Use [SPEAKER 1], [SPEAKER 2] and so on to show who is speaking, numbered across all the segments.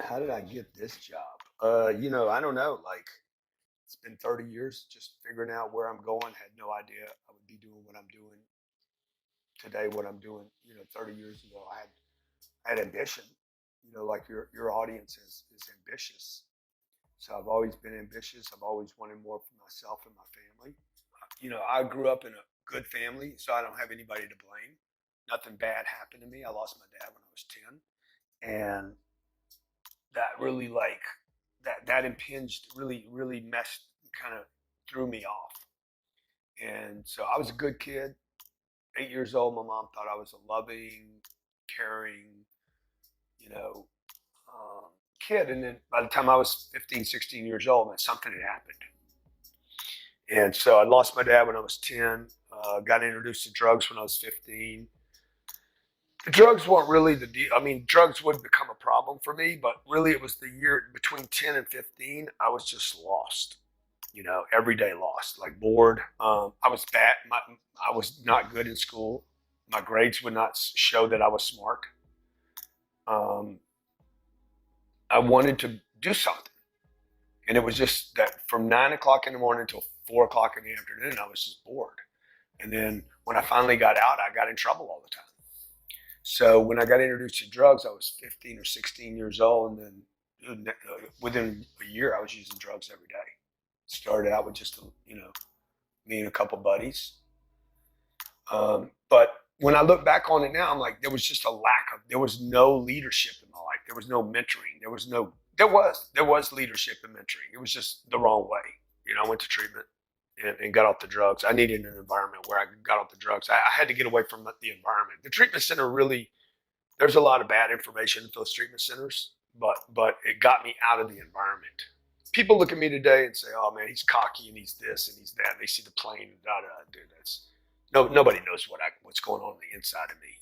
[SPEAKER 1] How did I get this job? I don't know. Like, it's been 30 years just figuring out where I'm going. Had no idea I would be doing what I'm doing today, what I'm doing, 30 years ago. I had ambition, like your audience is ambitious. So I've always been ambitious. I've always wanted more for myself and my family. I grew up in a good family, so I don't have anybody to blame. Nothing bad happened to me. I lost my dad when I was 10. And that really that impinged really messed kind of threw me off. And so I was a good kid. 8 years old, my mom thought I was a loving, caring, you know kid. And then by the time I was 15, 16 years old, man, something had happened. And so I lost my dad when I was 10. Got introduced to drugs when I was 15. The drugs weren't really the deal. I mean, drugs would become a problem for me, but really it was the year between 10 and 15. I was just lost, every day lost, like bored. I was bad. I was not good in school. My grades would not show that I was smart. Um, I wanted to do something. And it was just that from 9 o'clock in the morning until 4 o'clock in the afternoon, I was just bored. And then when I finally got out, I got in trouble all the time. So when I got introduced to drugs, I was 15 or 16 years old, and then within a year, I was using drugs every day. Started out with just me and a couple buddies. But when I look back on it now, I'm like, there was no leadership in my life. There was no mentoring. There was leadership and mentoring. It was just the wrong way. I went to treatment and got off the drugs. I needed an environment where I got off the drugs. I had to get away from the environment. The treatment center there's a lot of bad information at those treatment centers, but it got me out of the environment. People look at me today and say, "Oh man, he's cocky and he's this and he's that." And they see the plane and da da. Dude, nobody knows what's going on the inside of me.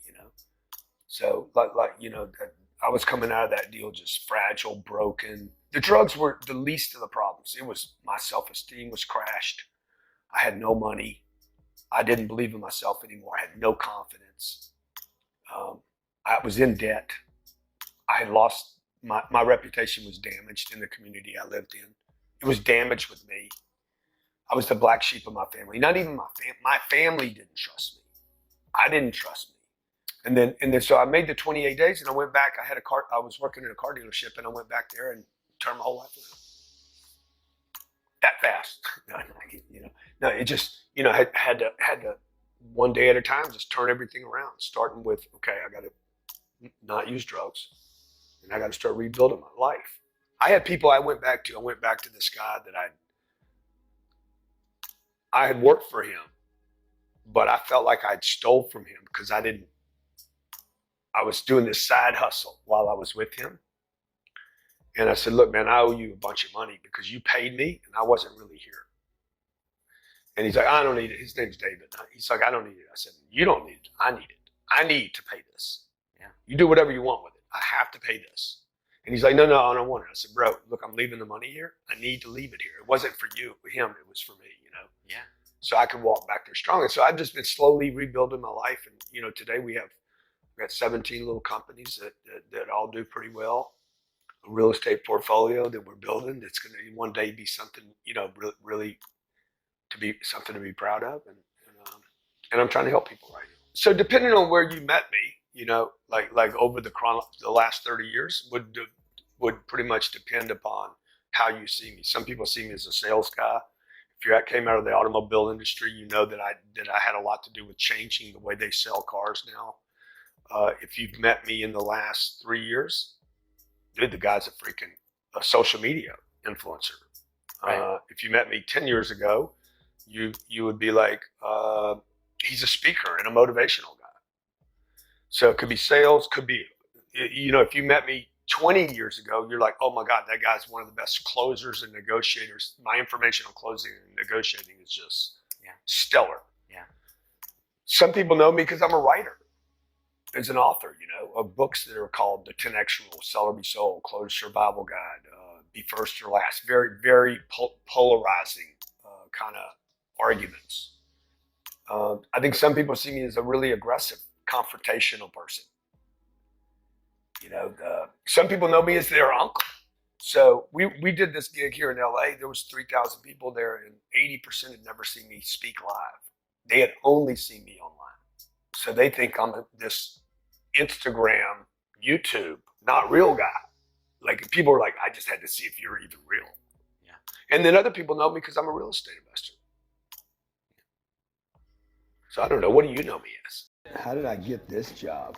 [SPEAKER 1] So I was coming out of that deal just fragile, broken. The drugs were the least of the problems. It was my self-esteem was crashed. I had no money. I didn't believe in myself anymore. I had no confidence. I was in debt. I had lost my reputation was damaged in the community I lived in. It was damaged with me. I was the black sheep of my family. Not even my family didn't trust me. I didn't trust me. And then so I made the 28 days and I went back. I was working in a car dealership and I went back there and turned my whole life around. That fast. No, it just, had to one day at a time, just turn everything around, starting with, okay, I got to not use drugs and I got to start rebuilding my life. I had people I went back to this guy that I had worked for him, but I felt like I'd stole from him because I was doing this side hustle while I was with him. And I said, look, man, I owe you a bunch of money because you paid me and I wasn't really here. And he's like, I don't need it. His name's David. He's like, I don't need it. I said, you don't need it. I need it. I need to pay this. Yeah. You do whatever you want with it. I have to pay this. And he's like, no, I don't want it. I said, bro, look, I'm leaving the money here. I need to leave it here. It wasn't for you, for him. It was for me,
[SPEAKER 2] Yeah.
[SPEAKER 1] So I could walk back there strong. And so I've just been slowly rebuilding my life. And, today we've got 17 little companies that all do pretty well. A real estate portfolio that we're building that's going to one day be something, really to be something to be proud of. And I'm trying to help people right now. So depending on where you met me, like over the last 30 years would pretty much depend upon how you see me. Some people see me as a sales guy. If you came out of the automobile industry, you know that I had a lot to do with changing the way they sell cars now. If you've met me in the last 3 years, dude, the guy's a social media influencer. Right. If you met me 10 years ago, you would be like, he's a speaker and a motivational guy. So it could be sales, could be, if you met me 20 years ago, you're like, oh my God, that guy's one of the best closers and negotiators. My information on closing and negotiating is just stellar.
[SPEAKER 2] Yeah.
[SPEAKER 1] Some people know me because I'm a writer. As an author, of books that are called The 10X Rule, Sell or Be Sold, Close Survival Guide, Be First or Last, very, very polarizing kind of arguments. I think some people see me as a really aggressive, confrontational person. Some people know me as their uncle. So we did this gig here in LA. There was 3,000 people there, and 80% had never seen me speak live. They had only seen me online. So they think I'm this Instagram, YouTube, not real guy. Like people are like, I just had to see if you're even real.
[SPEAKER 2] Yeah.
[SPEAKER 1] And then other people know me because I'm a real estate investor. So I don't know. What do you know me as? How did I get this job?